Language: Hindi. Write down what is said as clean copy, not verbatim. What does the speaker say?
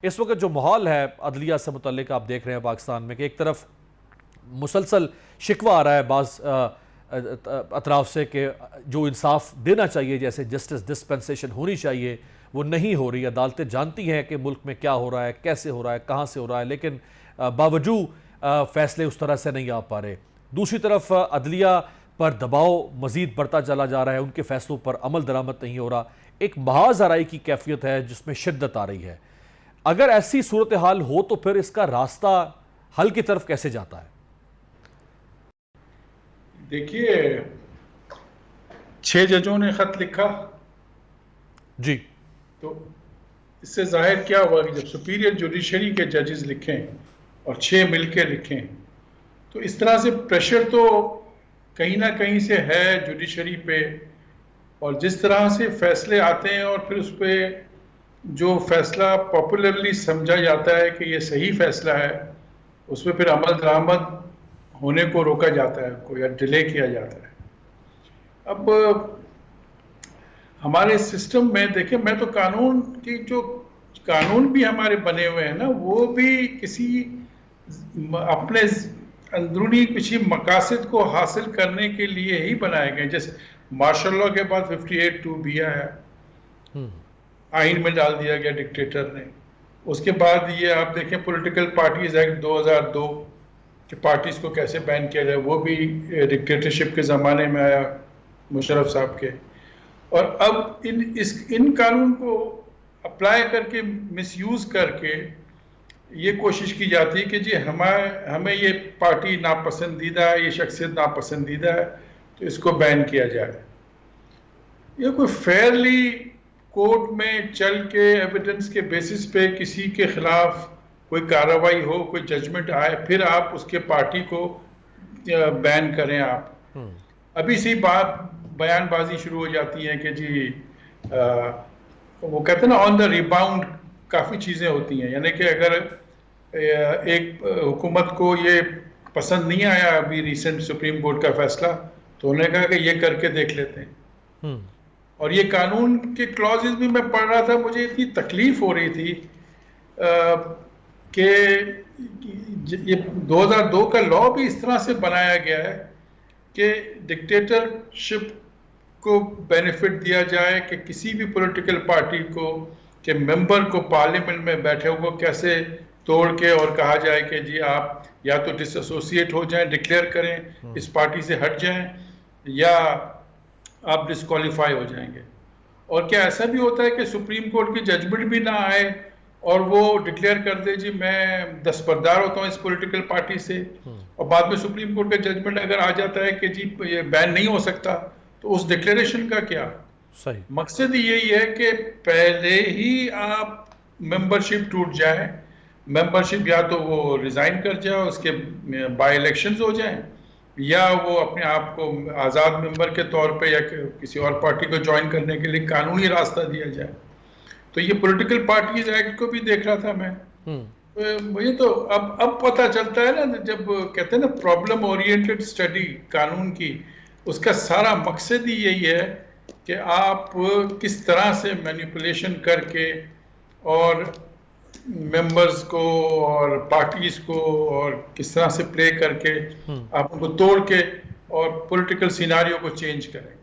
इस वक्त जो माहौल है अदलिया से मुतल्लिक आप देख रहे हैं पाकिस्तान में कि एक तरफ मुसलसल शिकवा आ रहा है बाज़ अतराफ से कि जो इंसाफ देना चाहिए, जैसे जस्टिस डिस्पेंसेशन होनी चाहिए, वो नहीं हो रही। अदालतें जानती हैं कि मुल्क में क्या हो रहा है, कैसे हो रहा है, कहाँ से हो रहा है, लेकिन बावजूद फ़ैसले उस तरह से नहीं आ पा रहे। दूसरी तरफ अदलिया पर दबाव मज़ीद बढ़ता चला जा रहा है, उनके फ़ैसलों पर अमल दरामद नहीं हो रहा। एक महाज आराई की कैफियत है जिसमें शिद्दत आ रही है। अगर ऐसी सूरत हाल हो तो फिर इसका रास्ता हल की तरफ कैसे जाता है? देखिए, 6 जजों ने खत लिखा जी, तो इससे जाहिर क्या हुआ कि जब सुपीरियर जुडिशरी के जजेस लिखें और 6 मिलकर लिखें तो इस तरह से प्रेशर तो कहीं ना कहीं से है जुडिशरी पे। और जिस तरह से फैसले आते हैं और फिर उस पर जो फैसला पॉपुलरली समझा जाता है कि ये सही फैसला है, उस पर फिर अमल दरामद होने को रोका जाता है को या डिले किया जाता है। अब हमारे सिस्टम में देखिए, मैं तो कानून की जो कानून भी हमारे बने हुए हैं ना, वो भी किसी अपने अंदरूनी किसी मकासद को हासिल करने के लिए ही बनाए गए। जैसे मार्शल लॉ के बाद 58(2) आया, आइन में डाल दिया गया डिक्टेटर ने। उसके बाद ये आप देखें पॉलिटिकल पार्टीज एक्ट 2002 कि पार्टीज को कैसे बैन किया जाए, वो भी डिक्टेटरशिप के ज़माने में आया मुशर्रफ साहब के। और अब इन कानून को अप्लाई करके मिसयूज करके ये कोशिश की जाती है कि जी हमें ये पार्टी नापसंदीदा है, ये शख्सियत नापसंदीदा है, तो इसको बैन किया जाए। ये कोई फेयरली कोर्ट में चल के एविडेंस के बेसिस पे किसी के खिलाफ कोई कार्रवाई हो, कोई जजमेंट आए, फिर आप उसके पार्टी को बैन करें। आप अभी से बात बयानबाजी शुरू हो जाती है कि जी वो कहते हैं ना ऑन द रिबाउंड काफ़ी चीज़ें होती हैं। यानी कि अगर एक हुकूमत को ये पसंद नहीं आया अभी रिसेंट सुप्रीम कोर्ट का फैसला, तो उन्होंने कहा कि ये करके देख लेते हैं। और ये कानून के क्लॉजेस भी मैं पढ़ रहा था, मुझे इतनी तकलीफ हो रही थी कि ये 2002 का लॉ भी इस तरह से बनाया गया है कि डिक्टेटरशिप को बेनिफिट दिया जाए कि किसी भी पॉलिटिकल पार्टी को के मेंबर को पार्लियामेंट में बैठे हुए को कैसे तोड़ के और कहा जाए कि जी आप या तो डिसएसोसिएट हो जाएं, डिक्लेयर करें, इस पार्टी से हट जाएं, या आप डिस्क्वालीफाई हो जाएंगे। और क्या ऐसा भी होता है कि सुप्रीम कोर्ट की जजमेंट भी ना आए और वो डिक्लेयर कर दे जी मैं दस्तबरदार होता हूँ इस पॉलिटिकल पार्टी से, और बाद में सुप्रीम कोर्ट का जजमेंट अगर आ जाता है कि जी ये बैन नहीं हो सकता, तो उस डिक्लेरेशन का क्या? सही मकसद यही है कि पहले ही आप मेंबरशिप टूट जाए, मेंबरशिप या तो वो रिजाइन कर जाए, उसके बाय इलेक्शंस हो जाएं, या वो अपने आप को आज़ाद मेंबर के तौर पे या किसी और पार्टी को ज्वाइन करने के लिए कानूनी रास्ता दिया जाए। तो ये पॉलिटिकल पार्टीज एक्ट को भी देख रहा था मैं, मुझे तो अब पता चलता है ना, जब कहते हैं ना प्रॉब्लम ओरिएंटेड स्टडी कानून की, उसका सारा मकसद ही यही है कि आप किस तरह से मैनिपुलेशन करके और मेंबर्स को और पार्टीज को और किस तरह से प्ले करके आप उनको तोड़ के और पॉलिटिकल सिनारियो को चेंज करें।